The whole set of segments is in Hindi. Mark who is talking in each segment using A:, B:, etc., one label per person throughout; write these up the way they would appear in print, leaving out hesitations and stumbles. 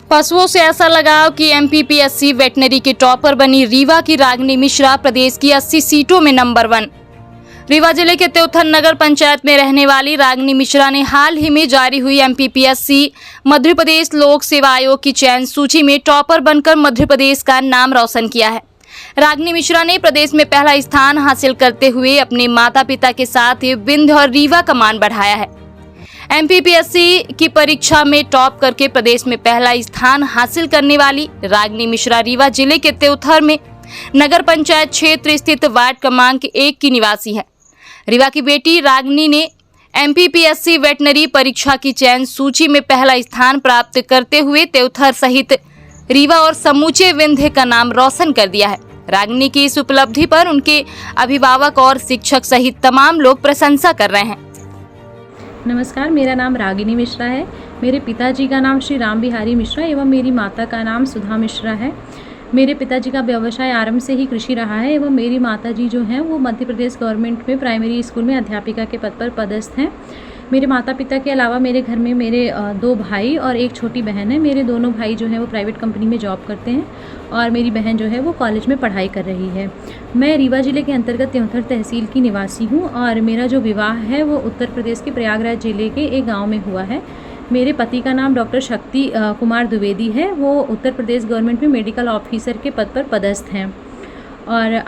A: पशुओं से ऐसा लगाव कि एमपीपीएससी वेटनरी के टॉपर बनी रीवा की रागिनी मिश्रा प्रदेश की 80 सीटों में नंबर 1। रीवा जिले के त्योथर नगर पंचायत में रहने वाली रागिनी मिश्रा ने हाल ही में जारी हुई एमपीपीएससी मध्य प्रदेश लोक सेवा आयोग की चयन सूची में टॉपर बनकर मध्य प्रदेश का नाम रोशन किया है। रागिनी मिश्रा ने प्रदेश में पहला स्थान हासिल करते हुए अपने माता पिता के साथ विंध्य और रीवा का मान बढ़ाया है। एमपीपीएससी की परीक्षा में टॉप करके प्रदेश में पहला स्थान हासिल करने वाली रागिनी मिश्रा रीवा जिले के त्योथर में नगर पंचायत क्षेत्र स्थित वार्ड क्रमांक 1 की निवासी है। रीवा की बेटी रागिनी ने एमपीपीएससी वेटनरी परीक्षा की चयन सूची में पहला स्थान प्राप्त करते हुए त्योथर सहित रीवा और समूचे विंध्य का नाम रोशन कर दिया है। रागिनी की इस उपलब्धि पर उनके अभिभावक और शिक्षक सहित तमाम लोग प्रशंसा कर रहे हैं।
B: नमस्कार, मेरा नाम रागिनी मिश्रा है। मेरे पिताजी का नाम श्री राम बिहारी मिश्रा एवं मेरी माता का नाम सुधा मिश्रा है। मेरे पिताजी का व्यवसाय आरंभ से ही कृषि रहा है एवं मेरी माताजी जो हैं वो मध्य प्रदेश गवर्नमेंट में प्राइमरी स्कूल में अध्यापिका के पद पर पदस्थ हैं। मेरे माता पिता के अलावा मेरे घर में मेरे 2 भाई और एक छोटी बहन है। मेरे दोनों भाई जो हैं वो प्राइवेट कंपनी में जॉब करते हैं और मेरी बहन जो है वो कॉलेज में पढ़ाई कर रही है। मैं रीवा जिले के अंतर्गत त्योथर तहसील की निवासी हूँ और मेरा जो विवाह है वो उत्तर प्रदेश के प्रयागराज जिले के एक गाँव में हुआ है। मेरे पति का नाम डॉक्टर शक्ति कुमार द्विवेदी है। वो उत्तर प्रदेश गवर्नमेंट में मेडिकल ऑफिसर के पद पर पदस्थ हैं। और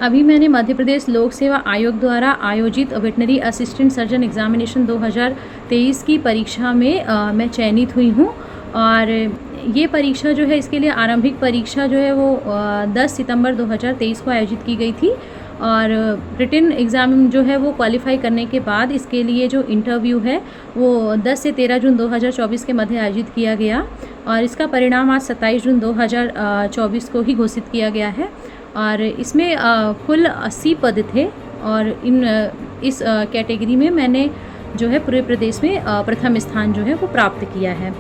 B: अभी मैंने मध्य प्रदेश लोक सेवा आयोग द्वारा आयोजित वेटनरी असिस्टेंट सर्जन एग्जामिनेशन 2023 की परीक्षा में मैं चयनित हुई हूँ। और ये परीक्षा जो है, इसके लिए आरंभिक परीक्षा जो है वो 10 सितंबर 2023 को आयोजित की गई थी और रिटन एग्ज़ाम जो है वो क्वालिफाई करने के बाद इसके लिए जो इंटरव्यू है वो 10 से 13 जून 2024 के मध्य आयोजित किया गया और इसका परिणाम आज 27 जून 2024 को ही घोषित किया गया है। और इसमें कुल 80 पद थे और इस कैटेगरी में मैंने जो है पूरे प्रदेश में प्रथम स्थान जो है वो प्राप्त किया है।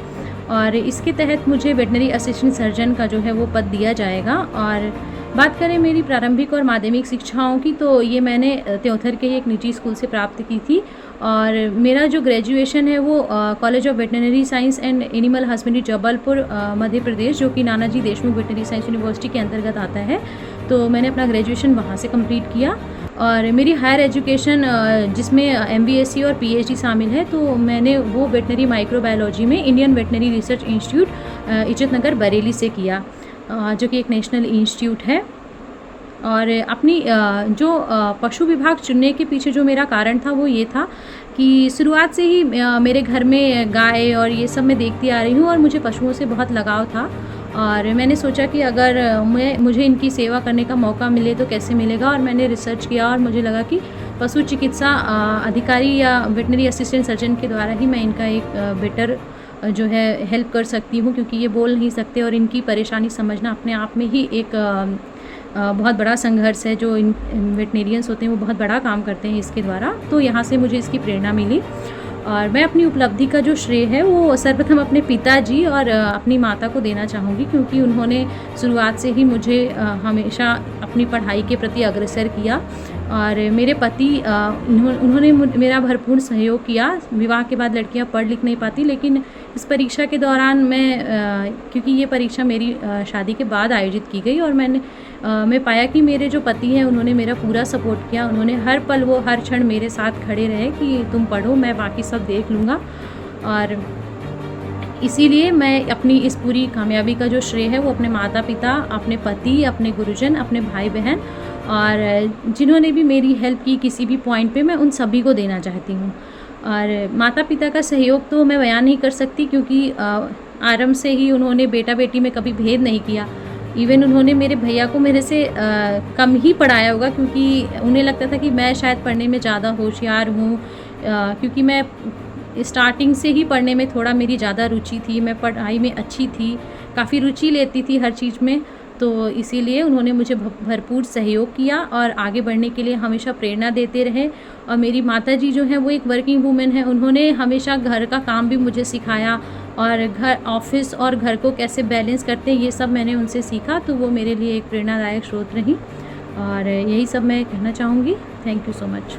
B: और इसके तहत मुझे वेटनरी असिस्टेंट सर्जन का जो है वो पद दिया जाएगा। और बात करें मेरी प्रारंभिक और माध्यमिक शिक्षाओं की, तो ये मैंने त्योथर के एक निजी स्कूल से प्राप्त की थी। और मेरा जो ग्रेजुएशन है वो college of veterinary science and animal husbandry Jabalpur Madhya Pradesh, जो कि Nanaji Deshmukh veterinary science university के अंतर्गत आता है, तो मैंने अपना ग्रेजुएशन वहाँ से कंप्लीट किया। और मेरी हायर एजुकेशन जिसमें एमबीएससी और पीएचडी शामिल है, तो मैंने वो वेटनरी माइक्रोबायोलॉजी में इंडियन वेटनरी रिसर्च इंस्टीट्यूट इज्जत नगर बरेली से किया, जो कि एक नेशनल इंस्टीट्यूट है। और अपनी जो पशु विभाग चुनने के पीछे जो मेरा कारण था वो ये था कि शुरुआत से ही मेरे घर में गाय और ये सब मैं देखती आ रही हूँ और मुझे पशुओं से बहुत लगाव था। और मैंने सोचा कि अगर मुझे इनकी सेवा करने का मौका मिले तो कैसे मिलेगा। और मैंने रिसर्च किया और मुझे लगा कि पशु चिकित्सा अधिकारी या वेटनरी असिस्टेंट सर्जन के द्वारा ही मैं इनका एक बेटर जो है हेल्प कर सकती हूँ, क्योंकि ये बोल नहीं सकते और इनकी परेशानी समझना अपने आप में ही एक बहुत बड़ा संघर्ष है। जो इन वेटनेरियंस होते हैं वो बहुत बड़ा काम करते हैं इसके द्वारा, तो यहाँ से मुझे इसकी प्रेरणा मिली। और मैं अपनी उपलब्धि का जो श्रेय है वो सर्वप्रथम अपने पिताजी और अपनी माता को देना चाहूँगी, क्योंकि उन्होंने शुरुआत से ही मुझे हमेशा अपनी पढ़ाई के प्रति अग्रसर किया। और मेरे पति उन्होंने मेरा भरपूर सहयोग किया। विवाह के बाद लड़कियां पढ़ लिख नहीं पाती, लेकिन इस परीक्षा के दौरान मैं क्योंकि ये परीक्षा मेरी शादी के बाद आयोजित की गई और मैं पाया कि मेरे जो पति हैं उन्होंने मेरा पूरा सपोर्ट किया। उन्होंने हर पल वो हर क्षण मेरे साथ खड़े रहे कि तुम पढ़ो, मैं बाकी सब देख लूँगा। और इसीलिए मैं अपनी इस पूरी कामयाबी का जो श्रेय है वो अपने माता पिता, अपने पति, अपने गुरुजन, अपने भाई बहन और जिन्होंने भी मेरी हेल्प की किसी भी पॉइंट पे, मैं उन सभी को देना चाहती हूँ। और माता पिता का सहयोग तो मैं बयान नहीं कर सकती, क्योंकि आरंभ से ही उन्होंने बेटा बेटी में कभी भेद नहीं किया। इवन उन्होंने मेरे भैया को मेरे से कम ही पढ़ाया होगा, क्योंकि उन्हें लगता था कि मैं शायद पढ़ने में ज़्यादा होशियार हूँ, क्योंकि मैं स्टार्टिंग से ही पढ़ने में थोड़ा मेरी ज़्यादा रुचि थी। मैं पढ़ाई में अच्छी थी, काफ़ी रुचि लेती थी हर चीज़ में, तो इसीलिए उन्होंने मुझे भरपूर सहयोग किया और आगे बढ़ने के लिए हमेशा प्रेरणा देते रहे। और मेरी माताजी जो हैं वो एक वर्किंग वूमेन है, उन्होंने हमेशा घर का काम भी मुझे सिखाया और घर ऑफिस और घर को कैसे बैलेंस करते हैं ये सब मैंने उनसे सीखा, तो वो मेरे लिए एक प्रेरणादायक स्रोत रही। और यही सब मैं कहना चाहूँगी। Thank you so much.